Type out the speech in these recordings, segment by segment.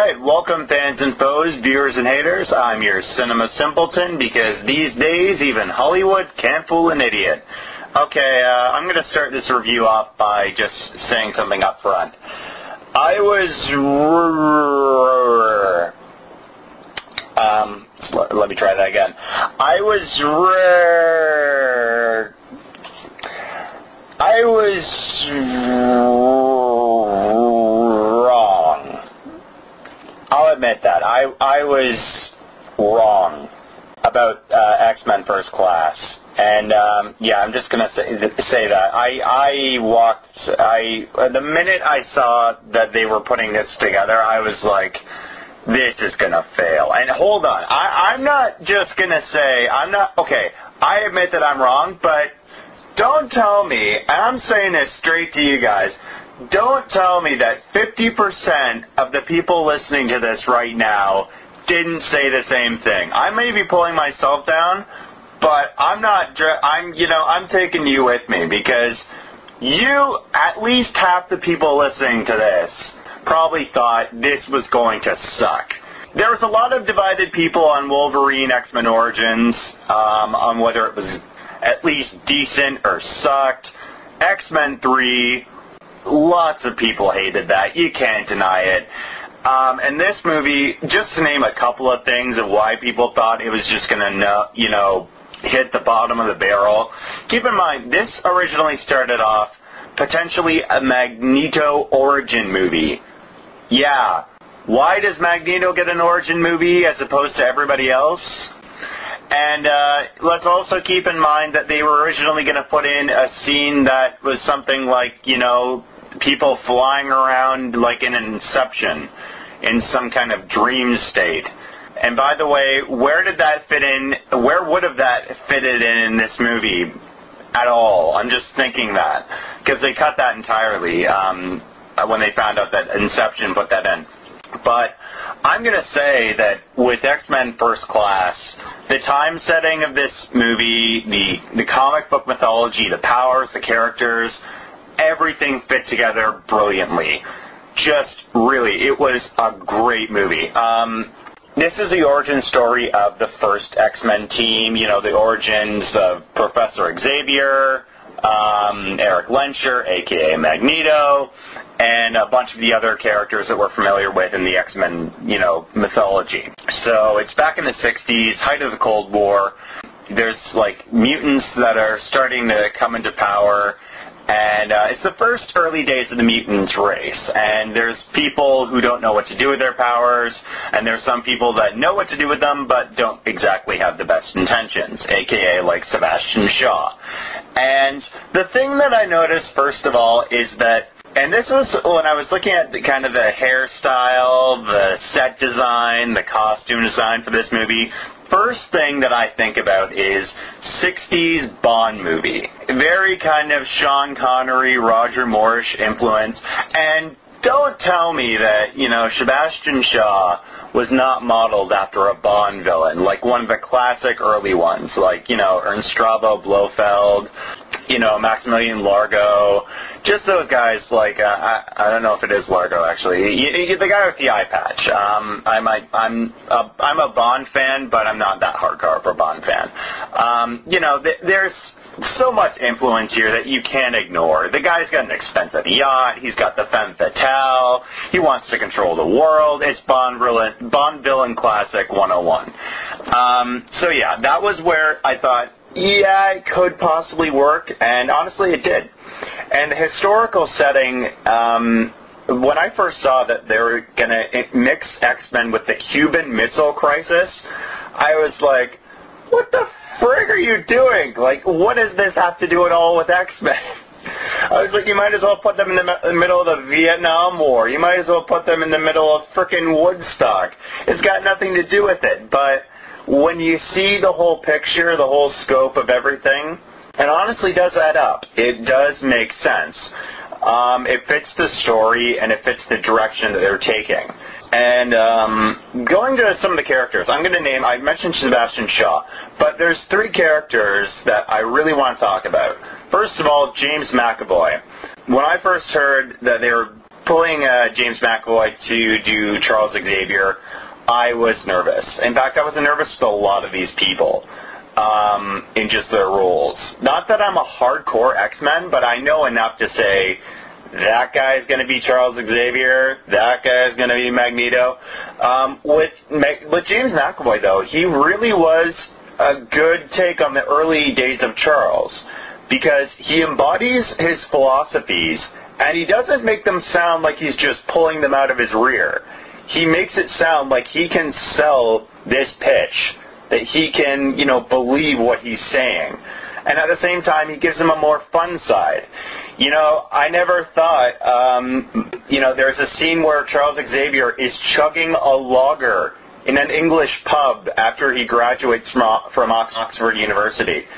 Alright, welcome fans and foes, viewers and haters. I'm your cinema simpleton because these days even Hollywood can't fool an idiot. Okay, I'm going to start this review off by just saying something up front. Let me try that again. I was wrong. I'll admit that. I was wrong about X-Men First Class. And, yeah, I'm just going to say that. The minute I saw that they were putting this together, I was like, this is going to fail. And hold on, I'm not just going to say, okay, I admit that I'm wrong, but don't tell me, and I'm saying this straight to you guys, don't tell me that 50% of the people listening to this right now didn't say the same thing. I may be pulling myself down, but I'm taking you with me because you, at least half the people listening to this, probably thought this was going to suck. There was a lot of divided people on Wolverine X-Men Origins, on whether it was at least decent or sucked. X-Men 3, lots of people hated that. You can't deny it. And this movie, just to name a couple of things of why people thought it was just going to, hit the bottom of the barrel. Keep in mind, this originally started off potentially a Magneto origin movie. Yeah. Why does Magneto get an origin movie as opposed to everybody else? And let's also keep in mind that they were originally going to put in a scene that was something like, people flying around like in Inception, in some kind of dream state. And by the way, where did that fit in? Where would have that fitted in this movie at all? I'm just thinking that. Because they cut that entirely when they found out that Inception put that in. But I'm going to say that with X-Men First Class, the time setting of this movie, the comic book mythology, the powers, the characters, everything fit together brilliantly. Just really, it was a great movie. This is the origin story of the first X-Men team, the origins of Professor Xavier, Eric Lensher, a.k.a. Magneto, and a bunch of the other characters that we're familiar with in the X-Men, mythology. So it's back in the 60s, height of the Cold War. There's, mutants that are starting to come into power. And it's the first early days of the mutants race, and there's people who don't know what to do with their powers, and there's some people that know what to do with them but don't exactly have the best intentions, aka like Sebastian Shaw. And the thing that I noticed first of all is that, and this was when I was looking at the hairstyle, the set design, the costume design for this movie, first thing that I think about is 60s Bond movie. Very kind of Sean Connery, Roger Moore-ish influence. And don't tell me that, Sebastian Shaw was not modeled after a Bond villain, like one of the classic early ones, like, Ernst Strabo, Blofeld, Maximilian Largo. Just those guys, like, I don't know if it is Largo, actually. The guy with the eye patch. I'm a Bond fan, but I'm not that hardcore of a Bond fan. There's so much influence here that you can't ignore. The guy's got an expensive yacht. He's got the femme fatale. He wants to control the world. It's Bond villain classic 101. So yeah, that was where I thought, yeah, it could possibly work, and honestly, it did. And the historical setting, when I first saw that they were going to mix X-Men with the Cuban Missile Crisis, I was like, what the frig are you doing? Like, what does this have to do at all with X-Men? I was like, you might as well put them in the middle of the Vietnam War. You might as well put them in the middle of frickin' Woodstock. It's got nothing to do with it, but when you see the whole picture, the whole scope of everything, it honestly does add up. It does make sense. It fits the story, and it fits the direction that they're taking. And going to some of the characters, I'm going to name, I mentioned Sebastian Shaw, but there's 3 characters that I really want to talk about. First of all, James McAvoy. When I first heard that they were pulling James McAvoy to do Charles Xavier, I was nervous. In fact, I was nervous with a lot of these people in just their roles. Not that I'm a hardcore X-Men, but I know enough to say that guy's going to be Charles Xavier, that guy's going to be Magneto. With James McAvoy, though, he really was a good take on the early days of Charles, because he embodies his philosophies, and he doesn't make them sound like he's just pulling them out of his rear. He makes it sound like he can sell this pitch, that he can, believe what he's saying. And at the same time, he gives them a more fun side. I never thought, there's a scene where Charles Xavier is chugging a lager in an English pub after he graduates from Oxford University.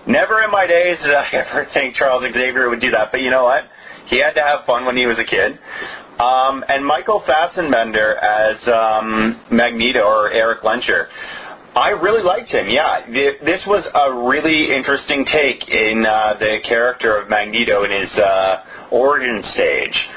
Never in my days did I ever think Charles Xavier would do that, but you know what? He had to have fun when he was a kid. And Michael Fassbender as Magneto, or Eric Lenscher, I really liked him, yeah. This was a really interesting take in the character of Magneto in his origin stage.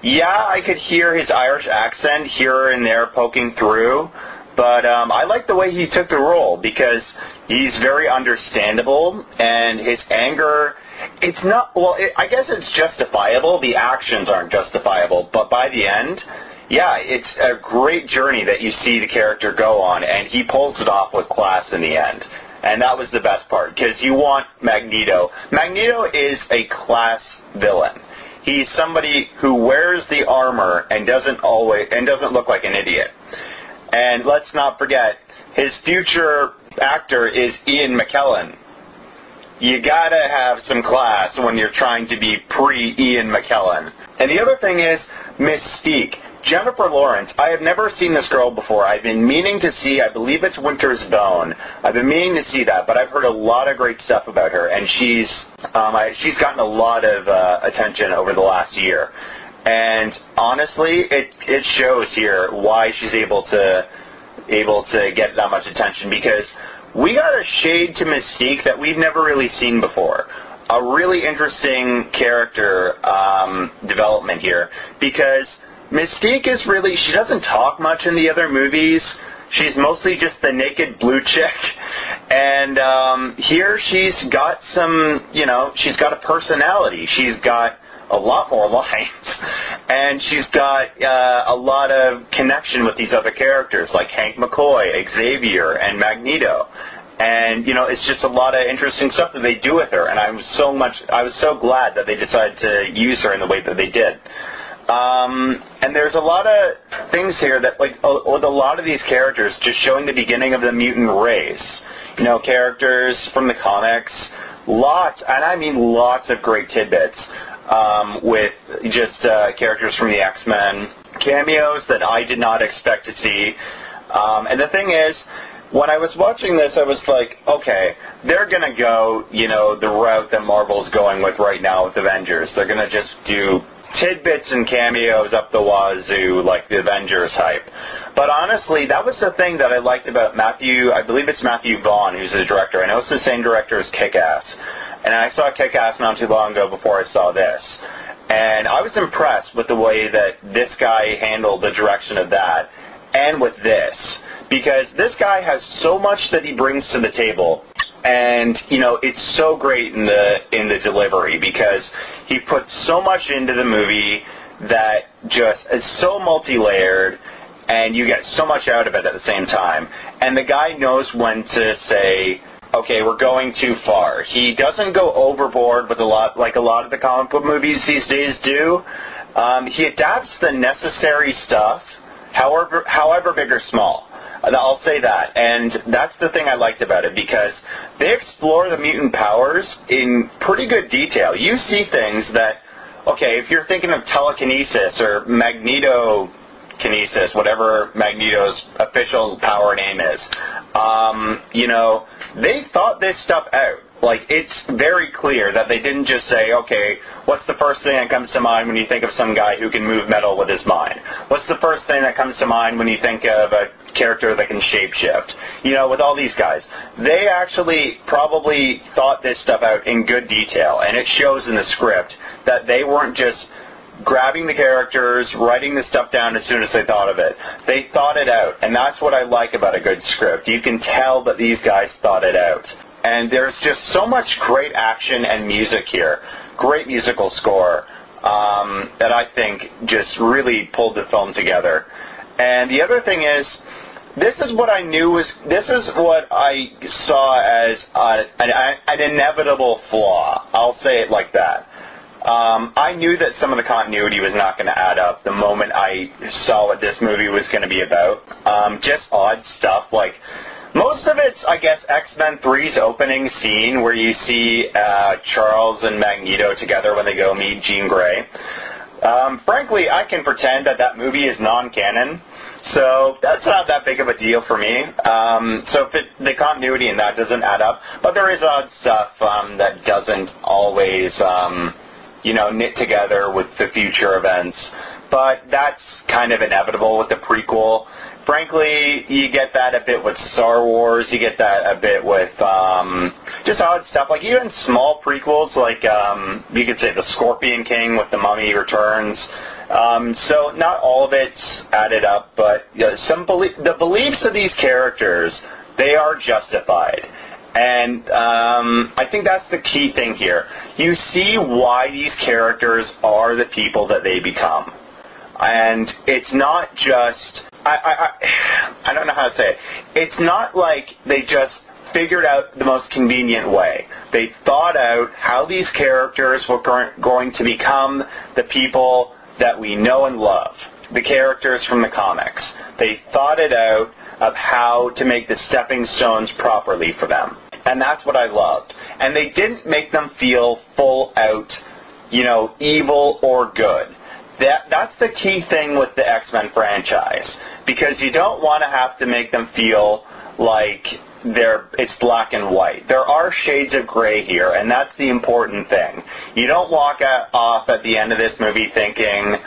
Yeah, I could hear his Irish accent here and there poking through, but I like the way he took the role, because he's very understandable, and his anger, it's not, well, I guess it's justifiable. The actions aren't justifiable, but by the end, yeah, it's a great journey that you see the character go on, and he pulls it off with class in the end. And that was the best part, because you want Magneto. Magneto is a class villain. He's somebody who wears the armor and doesn't look like an idiot. And let's not forget, his future actor is Ian McKellen. You gotta have some class when you're trying to be pre-Ian McKellen. And the other thing is Mystique. Jennifer Lawrence, I have never seen this girl before. I've been meaning to see, I believe it's Winter's Bone. I've been meaning to see that, but I've heard a lot of great stuff about her, and she's gotten a lot of attention over the last year. And honestly, it shows here why she's able to get that much attention, because we got a shade to Mystique that we've never really seen before. A really interesting character development here, because Mystique is really, she doesn't talk much in the other movies. She's mostly just the naked blue chick. And here she's got some, she's got a personality. She's got a lot more lines. And she's got a lot of connection with these other characters, like Hank McCoy, Xavier, and Magneto. And, it's just a lot of interesting stuff that they do with her. And I was so glad that they decided to use her in the way that they did. And there's a lot of things here that, with a lot of these characters, just showing the beginning of the mutant race. Characters from the comics, lots, and I mean lots of great tidbits, with just characters from the X-Men, cameos that I did not expect to see. And the thing is, when I was watching this, I was like, okay, they're going to go, the route that Marvel's going with right now with Avengers. They're going to just do tidbits and cameos up the wazoo, like the Avengers hype. But honestly, that was the thing that I liked about I believe it's Matthew Vaughn, who's the director. I know it's the same director as Kick-Ass. And I saw Kick-Ass not too long ago before I saw this. And I was impressed with the way that this guy handled the direction of that, and with this. Because this guy has so much that he brings to the table, and it's so great in the delivery, because he puts so much into the movie that just is so multi-layered, and you get so much out of it at the same time. And the guy knows when to say, okay, we're going too far. He doesn't go overboard with like a lot of the comic book movies these days do. He adapts the necessary stuff, however big or small. I'll say that, and that's the thing I liked about it, because they explore the mutant powers in pretty good detail. You see things that, okay, if you're thinking of telekinesis or magnetokinesis, whatever Magneto's official power name is, they thought this stuff out. Like, it's very clear that they didn't just say, okay, what's the first thing that comes to mind when you think of some guy who can move metal with his mind? What's the first thing that comes to mind when you think of a character that can shapeshift? With all these guys, they actually probably thought this stuff out in good detail, and it shows in the script that they weren't just grabbing the characters, writing the stuff down as soon as they thought of it. They thought it out, and that's what I like about a good script. You can tell that these guys thought it out. And there's just so much great action and music here. Great musical score that I think just really pulled the film together. And the other thing is, this is what I saw as an inevitable flaw. I'll say it like that. I knew that some of the continuity was not going to add up the moment I saw what this movie was going to be about. Just odd stuff, like most of it's, I guess, X-Men 3's opening scene where you see Charles and Magneto together when they go meet Jean Grey. Frankly, I can pretend that movie is non-canon, so that's not that big of a deal for me. So if the continuity in that doesn't add up, but there is odd stuff that doesn't always, knit together with the future events. But that's kind of inevitable with the prequel. Frankly, you get that a bit with Star Wars. You get that a bit with just odd stuff. Like even small prequels, like you could say The Scorpion King with The Mummy Returns. So not all of it's added up, but the beliefs of these characters, they are justified. And I think that's the key thing here. You see why these characters are the people that they become. And it's not just... I don't know how to say it. It's not like they just figured out the most convenient way. They thought out how these characters were going to become the people that we know and love, the characters from the comics. They thought it out of how to make the stepping stones properly for them. And that's what I loved. And they didn't make them feel full out, evil or good. That's the key thing with the X-Men franchise, because you don't want to have to make them feel like it's black and white. There are shades of gray here, and that's the important thing. You don't walk off at the end of this movie thinking,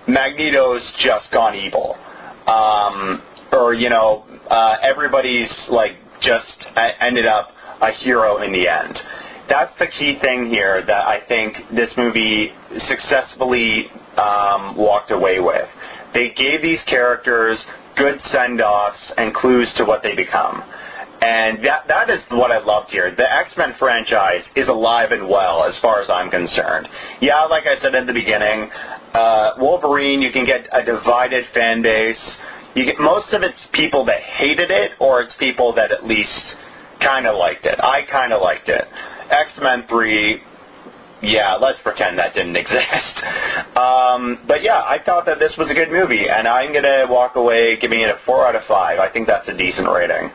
Magneto's just gone evil, or everybody's just ended up a hero in the end. That's the key thing here that I think this movie successfully walked away with. They gave these characters good send-offs and clues to what they become. And that is what I loved here. The X-Men franchise is alive and well as far as I'm concerned. Yeah, like I said in the beginning, Wolverine, you can get a divided fan base. You get most of it's people that hated it, or it's people that at least kind of liked it. I kind of liked it. X-Men 3, yeah, let's pretend that didn't exist. But yeah, I thought that this was a good movie, and I'm going to walk away giving it a 4 out of 5. I think that's a decent rating.